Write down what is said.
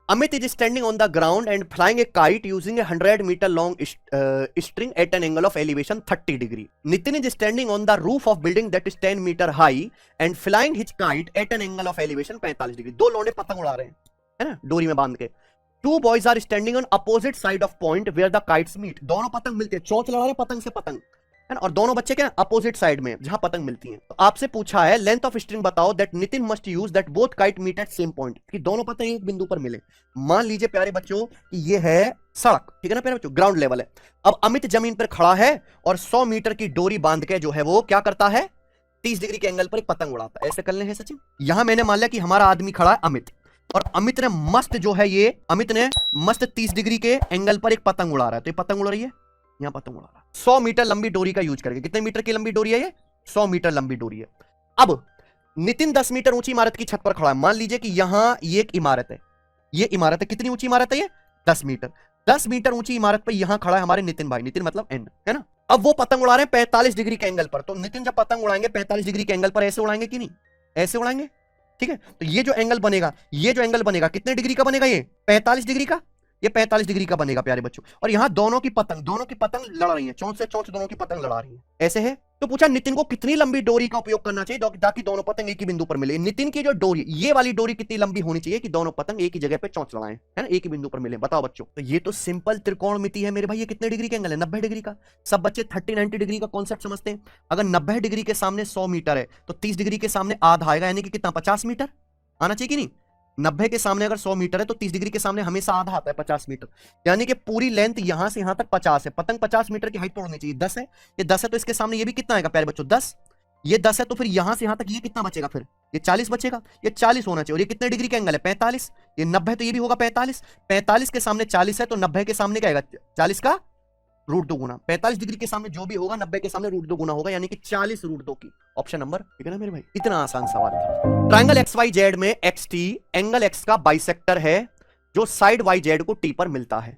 Amit is standing on the ground and flying a kite using a 100-meter long string at an angle of elevation 30 degree. Nitin is standing on the roof of building that is 10 meter high and flying his kite at an angle of elevation 45 degree. दो लौंडे पतंग उड़ा रहे हैं, है ना, डोरी में बांध के. Two boys are standing on opposite side of point where the kites meet. दोनों पतंग मिलते हैं, चोंच लड़ा रहे हैं पतंग से पतंग, है ना, और दोनों बच्चे क्या अपोजिट साइड में जहां पतंग मिलती हैं. तो आपसे पूछा है लेंथ ऑफ स्ट्रिंग बताओ that Nitin must use that both kite meet at same point, कि दोनों पतंग एक बिंदु पर मिले. मान लीजिए प्यारे बच्चों कि ये है सड़क, ठीक है ना प्यारे बच्चों, ग्राउंड लेवल है. अब अमित जमीन पर खड़ा है और 100 मीटर की डोरी बांध के जो है वो क्या करता है, 30 डिग्री के एंगल पर एक पतंग उड़ाता है. ऐसे कर ले हैं सचिन. यहां मैंने मान लिया कि हमारा आदमी खड़ा है अमित, और अमित ने मस्त जो है ये अमित ने मस्त 30 डिग्री के एंगल पर एक पतंग उड़ा रहा है. तो ये पतंग उड़ रही है, यहां पतंग उड़ा रहा है 100 मीटर लंबी डोरी का यूज करके. कितने मीटर की लंबी डोरी है ये, 100 मीटर लंबी डोरी है. अब नितिन 10 मीटर ऊंची इमारत की छत पर खड़ा है. मान लीजिए कि यहां ये एक इमारत है, ये इमारत है. कितनी ऊंची इमारत है ये, 10 मीटर. 10 मीटर ऊंची इमारत पर यहां खड़ा है हमारे नितिन भाई, नितिन मतलब एन, है ना. अब वो पतंग उड़ा रहे हैं 45 डिग्री के एंगल पर. तो नितिन जब पतंग उड़ाएंगे 45 डिग्री के एंगल पर ऐसे उड़ाएंगे कि नहीं, ऐसे उड़ाएंगे, ठीक है. तो ये जो एंगल बनेगा, ये जो एंगल बनेगा कितने डिग्री का बनेगा, ये 45 डिग्री का, ये 45 डिग्री का बनेगा प्यारे बच्चों. और यहां दोनों की पतंग लड़ रही है, चोंच से चोंच दोनों की पतंग लड़ा रही है, ऐसे है. तो पूछा नितिन को कितनी लंबी डोरी का उपयोग करना चाहिए ताकि दोनों पतंग एक ही बिंदु पर मिले. नितिन की जो डोरी, ये वाली डोरी कितनी लंबी होनी चाहिए कि दोनों पतंग एक ही जगह पे चोंच लड़ाएं, है ना, एक ही बिंदु पर मिले. बताओ बच्चों. तो ये तो सिंपल त्रिकोणमिति है मेरे भाई. ये कितने डिग्री का एंगल है, 90 डिग्री का. सब बच्चे 30-90 डिग्री का कॉन्सेप्ट समझते हैं. अगर 90 डिग्री के सामने 100 मीटर है तो 30 डिग्री के सामने आधा आएगा, यानी कि कितना, 50 मीटर आना चाहिए कि नहीं. 90 के सामने अगर 100 मीटर है तो 30 डिग्री के सामने हमेशा आधा आता है, 50 मीटर. यानी कि पूरी लेंथ यहां से यहां तक 50 है. पतंग 50 मीटर की हाइट पर होनी चाहिए. 10 है, ये 10 है, तो इसके सामने ये भी कितना आएगा प्यारे बच्चों, 10. ये 10 है तो फिर यहां से यहां तक ये कितना बचेगा, फिर ये 40 बचेगा. ये 40 होना चाहिए. और ये कितने डिग्री का एंगल है, 45. ये 90 तो ये भी होगा 45. 45 के सामने 40 है तो 90 के सामने क्या आएगा, 40 का √2 गुना. 45 डिग्री के सामने जो भी होगा 90 के सामने √2 गुना होगा, यानी कि 40 √2 की. ऑप्शन नंबर, ठीक है ना मेरे भाई. इतना आसान सवाल था. ट्रायंगल XYZ में XT एंगल X का बाइसेक्टर है जो साइड YZ को T पर मिलता है.